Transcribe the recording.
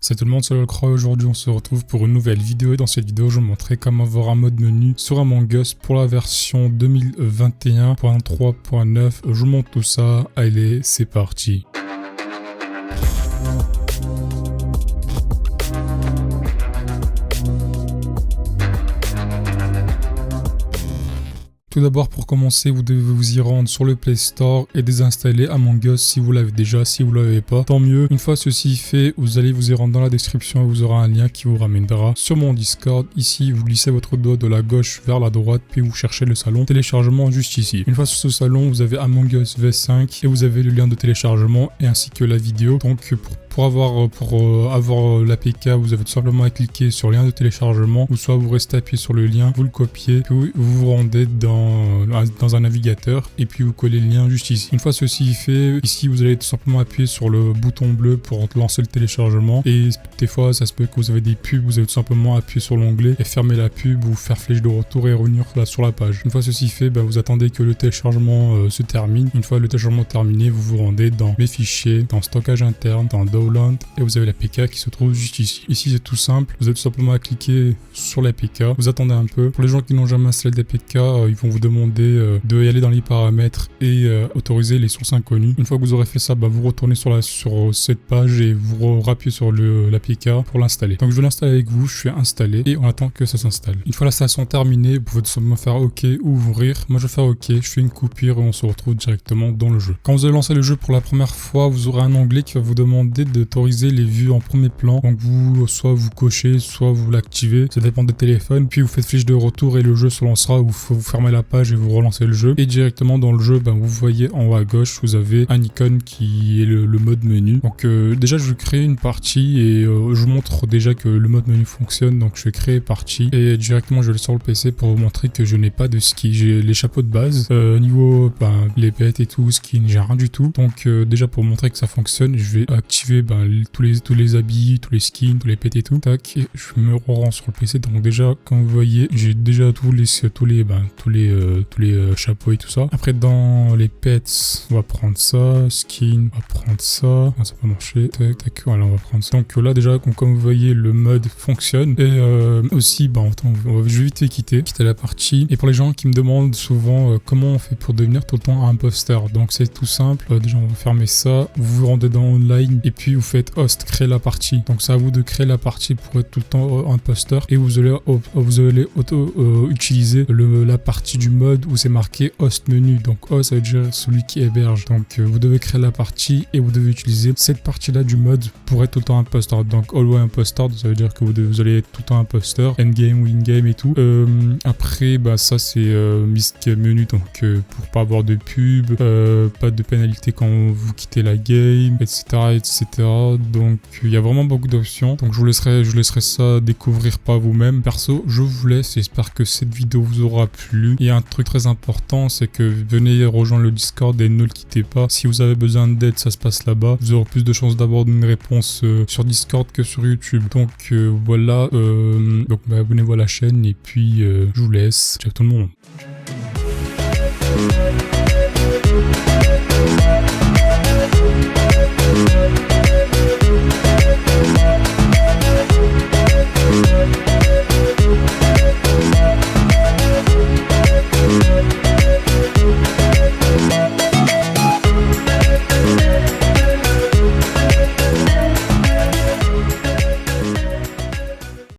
Salut tout le monde, c'est LolCroix. Aujourd'hui on se retrouve pour une nouvelle vidéo et dans cette vidéo je vais vous montrer comment avoir un mode menu sur Among Us pour la version 2021.3.9. Je vous montre tout ça, allez c'est parti. Tout d'abord, pour commencer, vous devez vous y rendre sur le Play Store et désinstaller Among Us si vous l'avez déjà. Si vous l'avez pas, tant mieux. Une fois ceci fait, vous allez vous y rendre dans la description et vous aurez un lien qui vous ramènera sur mon Discord. Ici, vous glissez votre doigt de la gauche vers la droite, puis vous cherchez le salon téléchargement juste ici. Une fois sur ce salon, vous avez Among Us V5 et vous avez le lien de téléchargement et ainsi que la vidéo. Donc pour avoir l'APK, vous avez tout simplement à cliquer sur le lien de téléchargement, ou soit vous restez appuyé sur le lien, vous le copiez, puis vous vous rendez dans un navigateur et puis vous collez le lien juste ici. Une fois ceci fait, ici vous allez tout simplement appuyer sur le bouton bleu pour lancer le téléchargement, et des fois ça se peut que vous avez des pubs, vous allez tout simplement appuyer sur l'onglet et fermer la pub ou faire flèche de retour et revenir là sur la page. Une fois ceci fait, vous attendez que le téléchargement se termine. Une fois le téléchargement terminé, vous vous rendez dans mes fichiers, dans stockage interne, dans et vous avez l'APK qui se trouve juste ici. Ici c'est tout simple, vous avez tout simplement à cliquer sur l'APK, vous attendez un peu. Pour les gens qui n'ont jamais installé d'APK, ils vont vous demander de y aller dans les paramètres et autoriser les sources inconnues. Une fois que vous aurez fait ça, vous retournez sur cette page et vous rappuyez sur l'APK pour l'installer. Donc je vais l'installer avec vous, je suis installé et on attend que ça s'installe. Une fois l'installation terminée, vous pouvez tout simplement faire OK ou ouvrir. Moi je vais faire OK, je fais une coupure et on se retrouve directement dans le jeu. Quand vous allez lancer le jeu pour la première fois, vous aurez un onglet qui va vous demander d'autoriser les vues en premier plan. Donc soit vous cochez, soit vous l'activez, ça dépend des téléphones, puis vous faites flèche de retour et le jeu se lancera, ou vous fermez la page et vous relancez le jeu, et directement dans le jeu vous voyez en haut à gauche vous avez un icône qui est le mode menu. Donc déjà je vais créer une partie et je vous montre déjà que le mode menu fonctionne. Donc je vais créer partie et directement je vais aller sur le PC pour vous montrer que je n'ai pas de ski. J'ai les chapeaux de base, niveau les pets et tout, skin, j'ai rien du tout. Donc déjà pour montrer que ça fonctionne, je vais activer tous les habits, tous les skins, tous les pets et tout. Tac, et je me rends sur le PC. Donc déjà, comme vous voyez, j'ai déjà tous les chapeaux et tout ça. Après dans les pets, on va prendre ça, skin, on va prendre ça. Ah, ça peut marcher. Tac, tac, voilà, on va prendre ça. Donc là déjà, comme vous voyez, le mode fonctionne. Et aussi, je vais vite quitter la partie. Et pour les gens qui me demandent souvent comment on fait pour devenir tout le temps un imposteur, donc c'est tout simple. Déjà, on va fermer ça. Vous vous rendez dans online et puis vous faites host, créer la partie. Donc c'est à vous de créer la partie pour être tout le temps imposteur, et vous allez utiliser la partie du mode où c'est marqué host menu. Donc host, ça veut dire celui qui héberge. Donc vous devez créer la partie et vous devez utiliser cette partie là du mode pour être tout le temps imposteur. Donc always impostor, ça veut dire que vous allez être tout le temps imposteur, endgame ou in-game et tout. Après ça c'est misc menu, donc pour pas avoir de pub, pas de pénalité quand vous quittez la game, etc. Donc il y a vraiment beaucoup d'options, donc je vous laisserai ça découvrir par vous-même. Perso, je vous laisse, j'espère que cette vidéo vous aura plu. Il y a un truc très important, c'est que venez rejoindre le Discord et ne le quittez pas. Si vous avez besoin d'aide, ça se passe là-bas. Vous aurez plus de chances d'avoir une réponse sur Discord que sur YouTube. Donc voilà, abonnez-vous à la chaîne et puis je vous laisse. Ciao tout le monde.